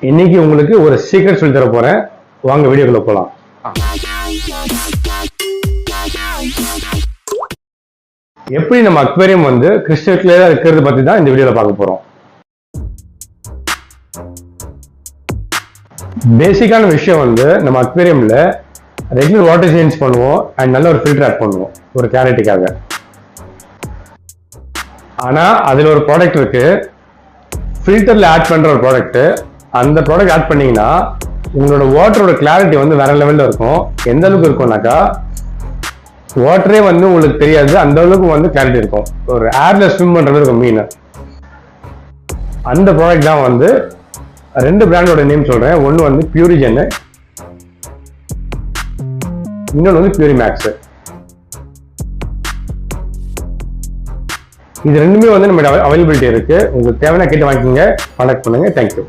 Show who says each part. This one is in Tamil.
Speaker 1: இன்னைக்கு உங்களுக்கு ஒரு சீக்ரெட் சொல்லி தர போறேன். வாங்க வீடியோக்குள்ள போலாம். எப்படி நம்ம அக்வேரியம் வந்து கிறிஸ்டல் கிளியரா இருக்கிறது பத்தி தான் இந்த வீடியோல பார்க்க போறோம். பேசிக்கான விஷயம் வந்து நம்ம அக்வேரியம்ல ரெகுலர் வாட்டர் சேஞ்ச் பண்ணுவோம் அண்ட் நல்ல ஒரு ஃபில்டர் ஆட் பண்ணுவோம் ஒரு கிளாரிட்டிக்காக. ஆனா அதுல ஒரு ப்ராடக்ட் இருக்கு, ஃபில்டர்ல ஆட் பண்ற ஒரு ப்ராடக்ட். அந்த ப்ராடக்ட் ஆட் பண்ணீங்கன்னா உங்களோட வாட்டரோட கிளாரிட்டி வந்து வேற லெவல்ல இருக்கும். எந்த அளவுக்கு இருக்கும்னாக்கா வாட்டரே வந்து உங்களுக்கு தெரியாது, அந்த அளவுக்கு வந்து கிளாரிட்டி இருக்கும். ஒரு ஏர்ல ஸ்விம் பண்றது இருக்கும் மீன். அந்த ப்ராடக்ட் தான் வந்து ரெண்டு பிராண்டோட நேம் சொல்றேன். ஒன்னு வந்து பியூரிஜென், இன்னொன்று வந்து பியூரிமேக்ஸ். இது ரெண்டுமே வந்து நம்ம அவைலபிலிட்டி இருக்கு. உங்களுக்கு தேவையான கேட்டு வாங்கிக்கோங்க, கான்டாக்ட் பண்ணுங்க. தேங்க்யூ.